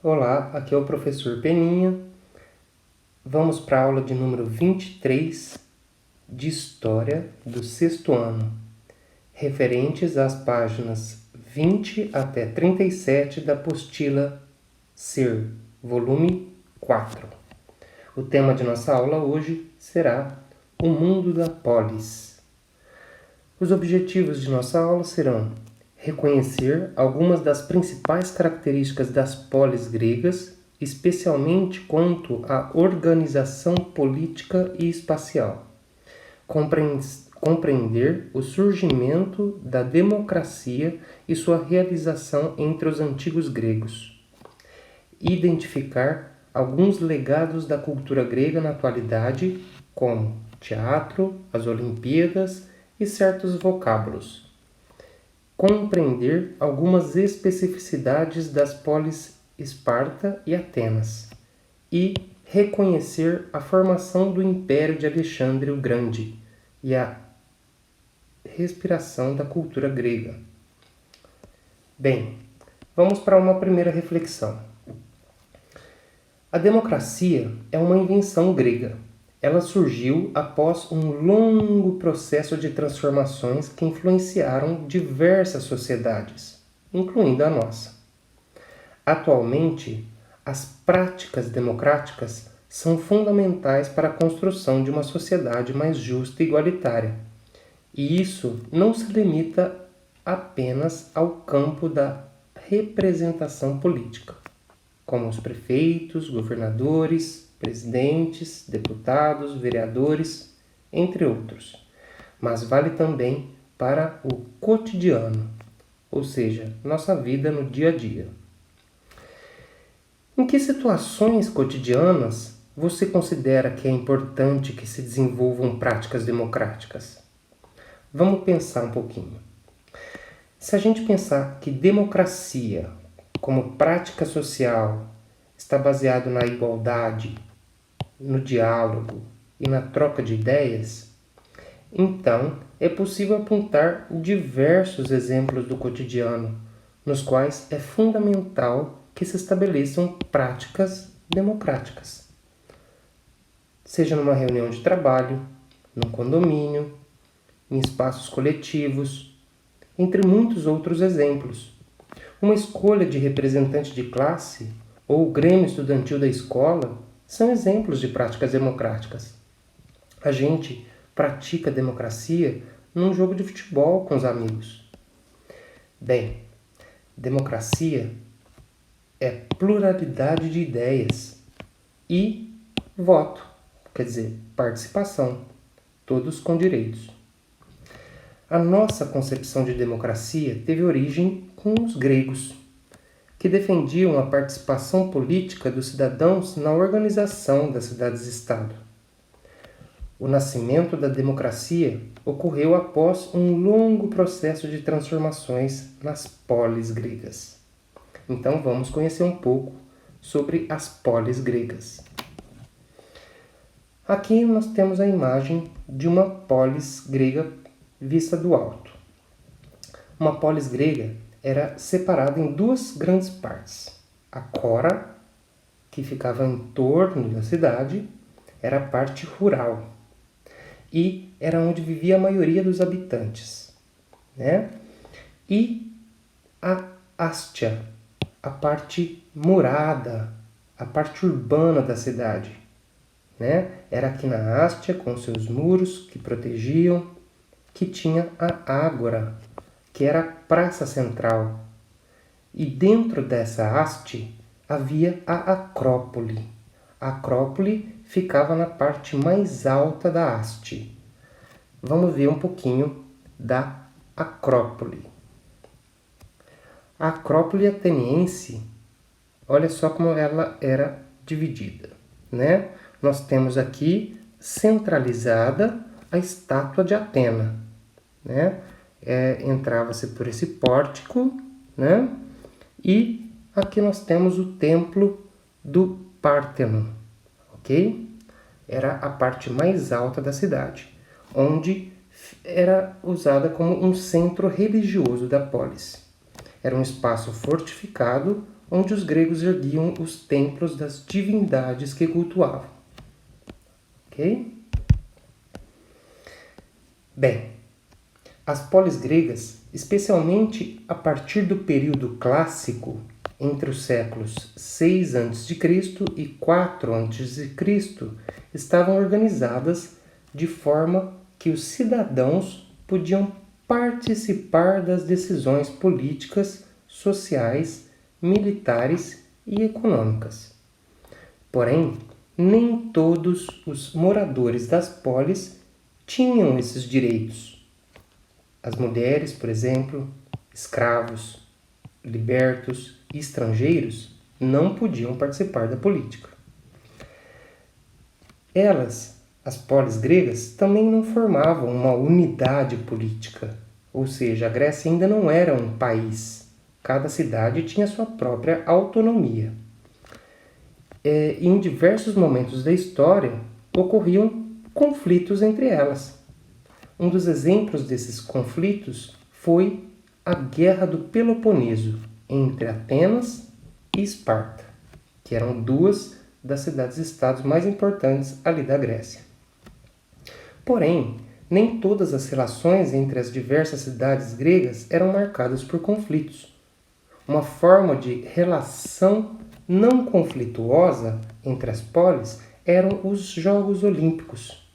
Olá, aqui é o professor Peninha. Vamos para a aula de número 23 de História do 6º ano, referentes às páginas 20 até 37 da apostila SER, volume 4. O tema de nossa aula hoje será o mundo da polis. Os objetivos de nossa aula serão reconhecer algumas das principais características das polis gregas, especialmente quanto à organização política e espacial. Compreender o surgimento da democracia e sua realização entre os antigos gregos. Identificar alguns legados da cultura grega na atualidade, como teatro, as Olimpíadas e certos vocábulos. Compreender algumas especificidades das polis Esparta e Atenas e reconhecer a formação do Império de Alexandre o Grande e a respiração da cultura grega. Bem, vamos para uma primeira reflexão. A democracia é uma invenção grega. Ela surgiu após um longo processo de transformações que influenciaram diversas sociedades, incluindo a nossa. Atualmente, as práticas democráticas são fundamentais para a construção de uma sociedade mais justa e igualitária. E isso não se limita apenas ao campo da representação política, como os prefeitos, governadores, presidentes, deputados, vereadores, entre outros. Mas vale também para o cotidiano, ou seja, nossa vida no dia a dia. Em que situações cotidianas você considera que é importante que se desenvolvam práticas democráticas? Vamos pensar um pouquinho. Se a gente pensar que democracia, como prática social, está baseado na igualdade, no diálogo e na troca de ideias, então é possível apontar diversos exemplos do cotidiano, nos quais é fundamental que se estabeleçam práticas democráticas. Seja numa reunião de trabalho, num condomínio, em espaços coletivos, entre muitos outros exemplos. Uma escolha de representante de classe ou o grêmio estudantil da escola são exemplos de práticas democráticas. A gente pratica democracia num jogo de futebol com os amigos. Bem, democracia é pluralidade de ideias e voto, quer dizer, participação, todos com direitos. A nossa concepção de democracia teve origem com os gregos, que defendiam a participação política dos cidadãos na organização das cidades-estado. O nascimento da democracia ocorreu após um longo processo de transformações nas polis gregas. Então vamos conhecer um pouco sobre as polis gregas. Aqui nós temos a imagem de uma polis grega vista do alto. Uma polis grega era separada em duas grandes partes. A Cora, que ficava em torno da cidade, era a parte rural e era onde vivia a maioria dos habitantes, né? E a Hastia, a parte murada, a parte urbana da cidade, né? Era aqui na Hastia, com seus muros que protegiam, que tinha a Ágora, que era a praça central. E dentro dessa haste havia a Acrópole. A Acrópole ficava na parte mais alta da haste. Vamos ver um pouquinho da Acrópole. A Acrópole ateniense, olha só como ela era dividida, né? Nós temos aqui centralizada a estátua de Atena, né? Entrava-se por esse pórtico, né? E aqui nós temos o templo do Párteno, ok? Era a parte mais alta da cidade, onde era usada como um centro religioso da polis. Era um espaço fortificado onde os gregos erguiam os templos das divindades que cultuavam. Ok? Bem, as polis gregas, especialmente a partir do período clássico, entre os séculos 6 a.C. e 4 a.C., estavam organizadas de forma que os cidadãos podiam participar das decisões políticas, sociais, militares e econômicas. Porém, nem todos os moradores das polis tinham esses direitos. As mulheres, por exemplo, escravos, libertos e estrangeiros não podiam participar da política. As polis gregas, também não formavam uma unidade política, ou seja, a Grécia ainda não era um país. Cada cidade tinha sua própria autonomia. E em diversos momentos da história ocorriam conflitos entre elas. Um dos exemplos desses conflitos foi a Guerra do Peloponeso, entre Atenas e Esparta, que eram duas das cidades-estados mais importantes ali da Grécia. Porém, nem todas as relações entre as diversas cidades gregas eram marcadas por conflitos. Uma forma de relação não conflituosa entre as polis eram os Jogos Olímpicos.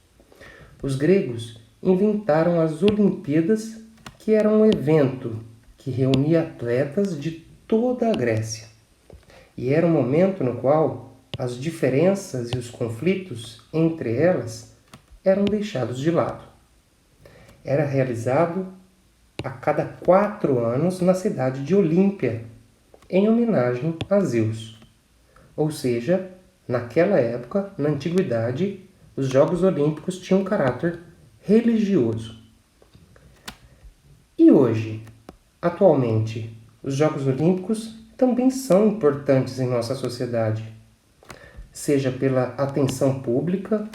Os gregos inventaram as Olimpíadas, que era um evento que reunia atletas de toda a Grécia. E era um momento no qual as diferenças e os conflitos entre elas eram deixados de lado. Era realizado a cada 4 anos na cidade de Olímpia, em homenagem a Zeus. Ou seja, naquela época, na antiguidade, os Jogos Olímpicos tinham um caráter religioso. E hoje, atualmente, os Jogos Olímpicos também são importantes em nossa sociedade, seja pela atenção pública,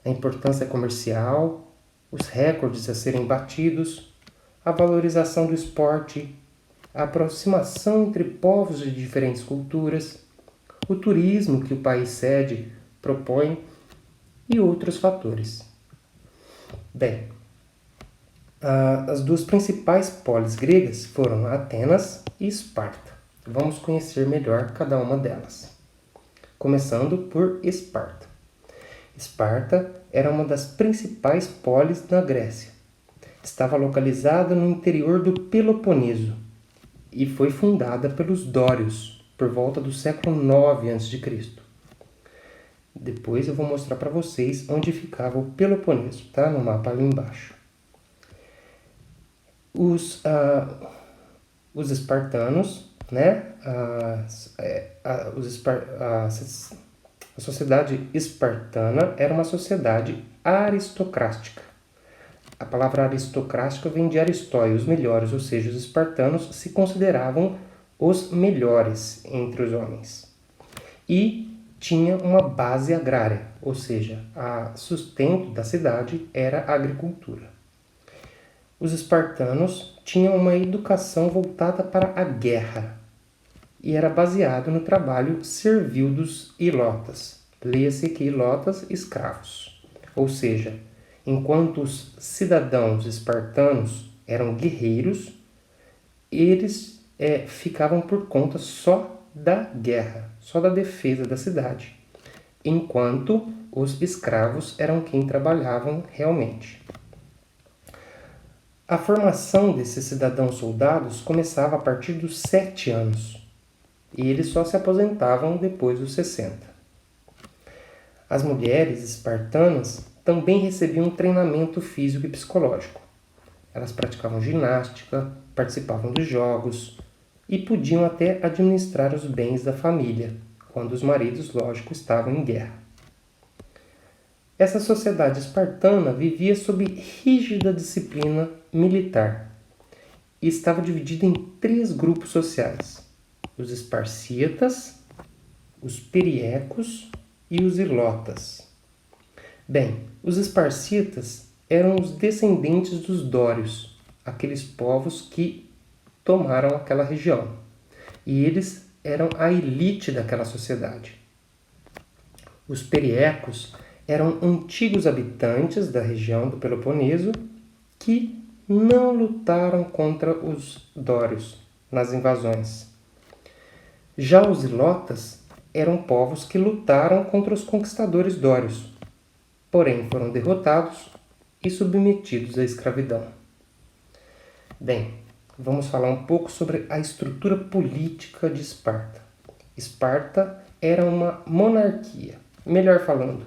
a importância comercial, os recordes a serem batidos, a valorização do esporte, a aproximação entre povos de diferentes culturas, o turismo que o país sede propõe e outros fatores. Bem, as duas principais polis gregas foram Atenas e Esparta. Vamos conhecer melhor cada uma delas. Começando por Esparta. Esparta era uma das principais polis da Grécia. Estava localizada no interior do Peloponeso e foi fundada pelos dórios por volta do século 9 a.C. Depois eu vou mostrar para vocês onde ficava o Peloponeso, tá? No mapa ali embaixo. Os espartanos, né? A sociedade espartana era uma sociedade aristocrática. A palavra aristocrática vem de Aristói, os melhores, ou seja, os espartanos se consideravam os melhores entre os homens. E tinha uma base agrária, ou seja, o sustento da cidade era a agricultura. Os espartanos tinham uma educação voltada para a guerra e era baseado no trabalho servil dos ilotas. Leia-se que ilotas, escravos. Ou seja, enquanto os cidadãos espartanos eram guerreiros, eles ficavam por conta só da guerra, só da defesa da cidade, enquanto os escravos eram quem trabalhavam realmente. A formação desses cidadãos soldados começava a partir dos 7 anos e eles só se aposentavam depois dos 60. As mulheres espartanas também recebiam treinamento físico e psicológico. Elas praticavam ginástica, participavam dos jogos e podiam até administrar os bens da família, quando os maridos, lógico, estavam em guerra. Essa sociedade espartana vivia sob rígida disciplina militar e estava dividida em 3 grupos sociais: os esparcíatas, os periecos e os ilotas. Bem, os esparcíatas eram os descendentes dos dórios, aqueles povos que tomaram aquela região. E eles eram a elite daquela sociedade. Os periecos eram antigos habitantes da região do Peloponeso que não lutaram contra os dórios nas invasões. Já os ilotas eram povos que lutaram contra os conquistadores dórios, porém foram derrotados e submetidos à escravidão. Bem, vamos falar um pouco sobre a estrutura política de Esparta. Esparta era uma monarquia, melhor falando,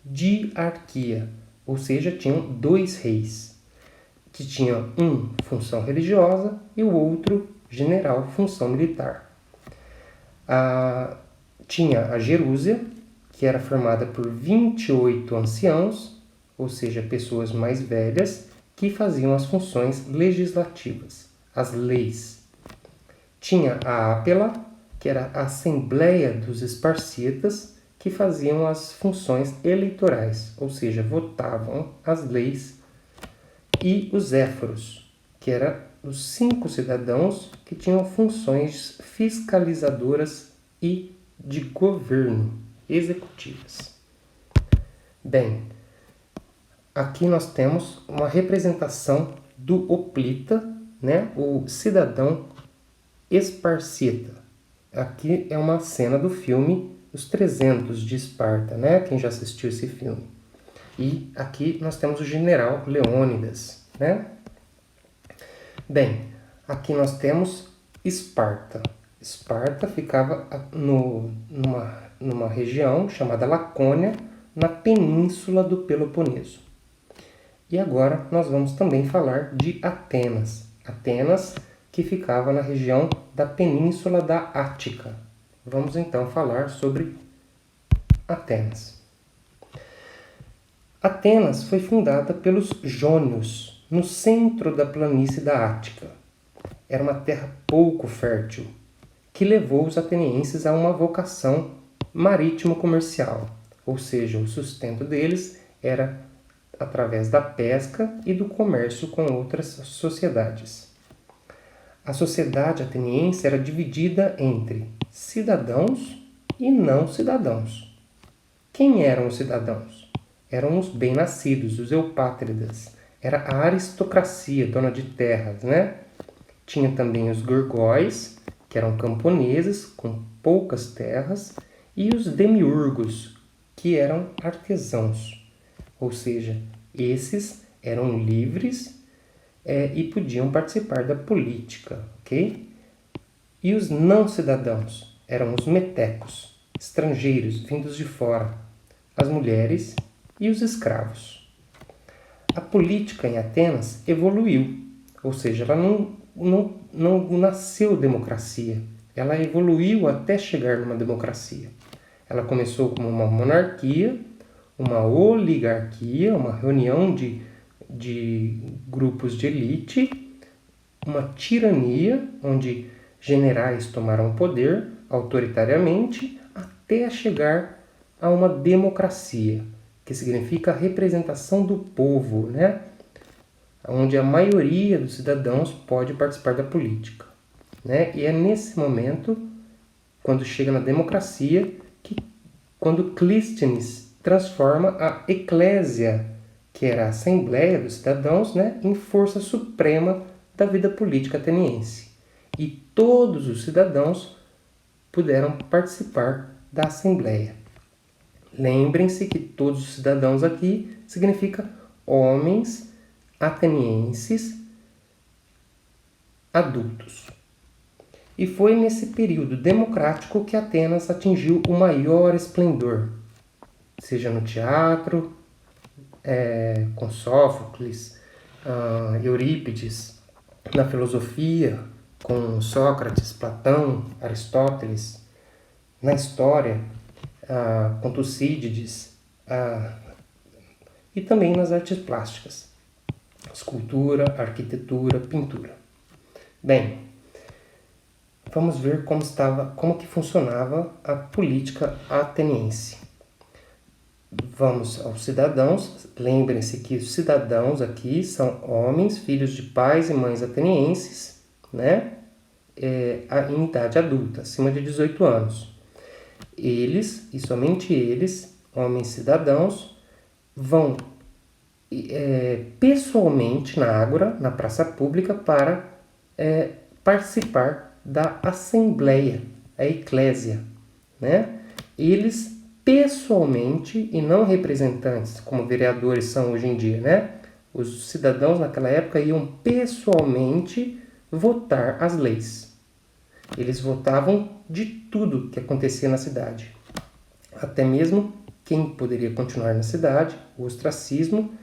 diarquia, ou seja, tinham 2 reis, que tinham um função religiosa e o outro general, função militar. Tinha a Gerúsia, que era formada por 28 anciãos, ou seja, pessoas mais velhas, que faziam as funções legislativas, as leis. Tinha a Ápela, que era a Assembleia dos Esparcitas, que faziam as funções eleitorais, ou seja, votavam as leis. E os Éforos, que eram os 5 cidadãos que tinham funções fiscalizadoras e de governo executivas. Bem, aqui nós temos uma representação do hoplita, né, o cidadão esparcita. Aqui é uma cena do filme Os 300 de Esparta, né, quem já assistiu esse filme. E aqui nós temos o general Leônidas, né? Bem, aqui nós temos Esparta. Esparta ficava numa região chamada Lacônia, na península do Peloponeso. E agora nós vamos também falar de Atenas. Atenas, que ficava na região da península da Ática. Vamos então falar sobre Atenas. Atenas foi fundada pelos jônios, no centro da planície da Ática. Era uma terra pouco fértil, que levou os atenienses a uma vocação marítimo-comercial, ou seja, o sustento deles era através da pesca e do comércio com outras sociedades. A sociedade ateniense era dividida entre cidadãos e não cidadãos. Quem eram os cidadãos? Eram os bem-nascidos, os eupátridas. Era a aristocracia, dona de terras, né? Tinha também os gorgóis, que eram camponeses com poucas terras, e os demiurgos, que eram artesãos. Ou seja, esses eram livres e podiam participar da política, ok? E os não cidadãos eram os metecos, estrangeiros vindos de fora, as mulheres e os escravos. A política em Atenas evoluiu, ou seja, ela não nasceu democracia, ela evoluiu até chegar numa democracia. Ela começou como uma monarquia, uma oligarquia, uma reunião de grupos de elite, uma tirania, onde generais tomaram o poder autoritariamente, até chegar a uma democracia, que significa a representação do povo, né? Onde a maioria dos cidadãos pode participar da política, né? E é nesse momento, quando chega na democracia, quando Clístenes transforma a eclésia, que era a Assembleia dos Cidadãos, né, em força suprema da vida política ateniense. E todos os cidadãos puderam participar da Assembleia. Lembrem-se que todos os cidadãos aqui significa homens atenienses adultos. E foi nesse período democrático que Atenas atingiu o maior esplendor, seja no teatro, com Sófocles, Eurípides, na filosofia, com Sócrates, Platão, Aristóteles, na história, com Tucídides, e também nas artes plásticas, escultura, arquitetura, pintura. Bem, vamos ver como que funcionava a política ateniense. Vamos aos cidadãos. Lembrem-se que os cidadãos aqui são homens, filhos de pais e mães atenienses, né? em idade adulta, acima de 18 anos. Eles, e somente eles, homens cidadãos, vão pessoalmente na Ágora, na praça pública, para participar da assembleia, a eclésia, né? Eles pessoalmente e não representantes, como vereadores são hoje em dia, né? Os cidadãos naquela época iam pessoalmente votar as leis. Eles votavam de tudo que acontecia na cidade, até mesmo quem poderia continuar na cidade, o ostracismo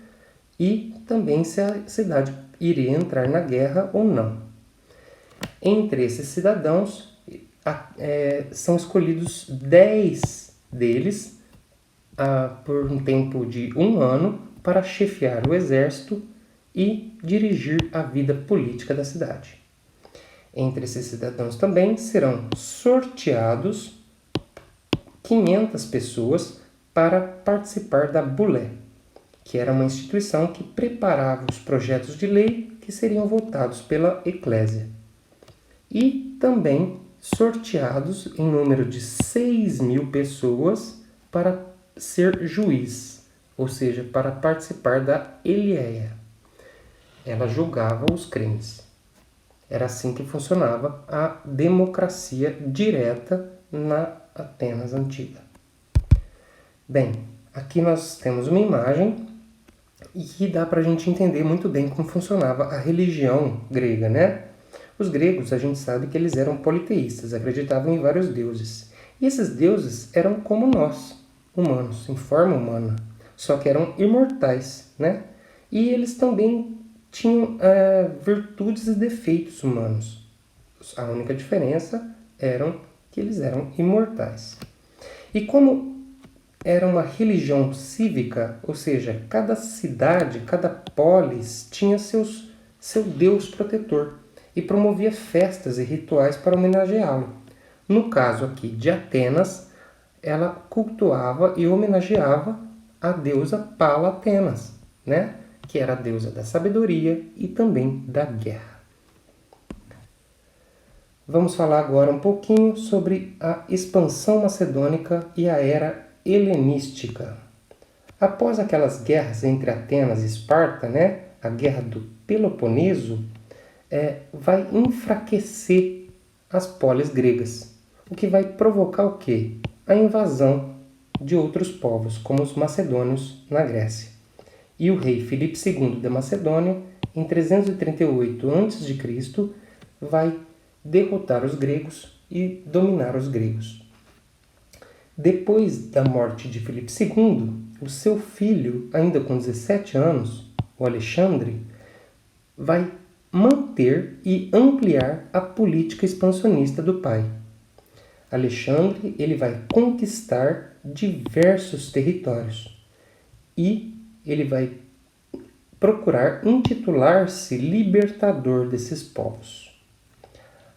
e também se a cidade iria entrar na guerra ou não. Entre esses cidadãos são escolhidos 10 deles por um tempo de 1 ano para chefiar o exército e dirigir a vida política da cidade. Entre esses cidadãos também serão sorteados 500 pessoas para participar da Bulé, que era uma instituição que preparava os projetos de lei que seriam votados pela eclésia. E também sorteados em número de 6.000 pessoas para ser juiz, ou seja, para participar da Elieia. Ela julgava os crimes. Era assim que funcionava a democracia direta na Atenas antiga. Bem, aqui nós temos uma imagem e que dá para a gente entender muito bem como funcionava a religião grega, né? Os gregos, a gente sabe que eles eram politeístas, acreditavam em vários deuses. E esses deuses eram como nós, humanos, em forma humana, só que eram imortais, né? E eles também tinham virtudes e defeitos humanos. A única diferença era que eles eram imortais. E como era uma religião cívica, ou seja, cada cidade, cada polis tinha seu deus protetor e promovia festas e rituais para homenageá-lo. No caso aqui de Atenas, ela cultuava e homenageava a deusa Palatenas, né? Que era a deusa da sabedoria e também da guerra. Vamos falar agora um pouquinho sobre a expansão macedônica e a era helenística. Após aquelas guerras entre Atenas e Esparta, né, a guerra do Peloponeso, vai enfraquecer as polis gregas, o que vai provocar o quê? A invasão de outros povos, como os macedônios na Grécia. E o rei Filipe II da Macedônia, em 338 a.C., vai derrotar os gregos e dominar os gregos. Depois da morte de Filipe II, o seu filho, ainda com 17 anos, o Alexandre, vai manter e ampliar a política expansionista do pai. Alexandre ele vai conquistar diversos territórios e ele vai procurar intitular-se libertador desses povos.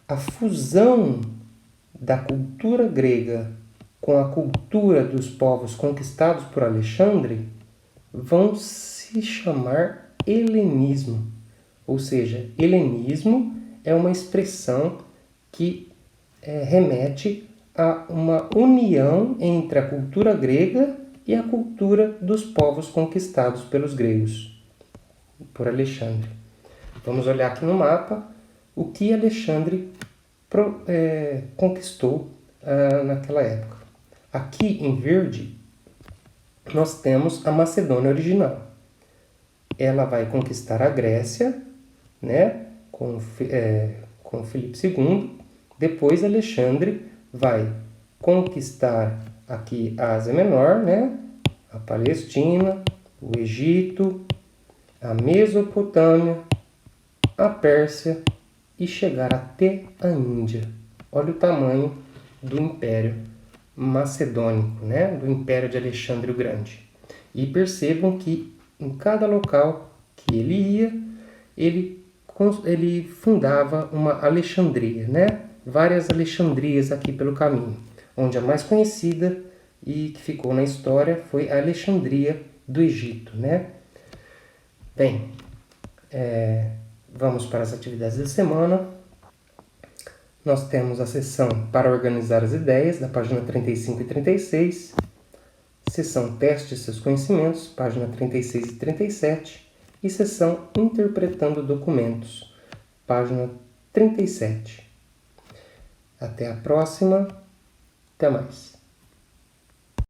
A fusão da cultura grega com a cultura dos povos conquistados por Alexandre vão se chamar helenismo. Ou seja, helenismo é uma expressão que remete a uma união entre a cultura grega e a cultura dos povos conquistados pelos gregos, por Alexandre. Vamos olhar aqui no mapa o que Alexandre conquistou naquela época. Aqui em verde nós temos a Macedônia original. Ela vai conquistar a Grécia, né, com Filipe II. Depois Alexandre vai conquistar aqui a Ásia Menor, né, a Palestina, o Egito, a Mesopotâmia, a Pérsia e chegar até a Índia. Olha o tamanho do Império Macedônico, né, do Império de Alexandre o Grande. E percebam que em cada local que ele ia, ele fundava uma Alexandria, né? Várias Alexandrias aqui pelo caminho, onde a mais conhecida e que ficou na história foi a Alexandria do Egito, né? Bem, vamos para as atividades da semana. nós temos a seção para organizar as ideias, da página 35 e 36, seção teste seus conhecimentos, página 36 e 37, e seção interpretando documentos, página 37. Até a próxima. Até mais.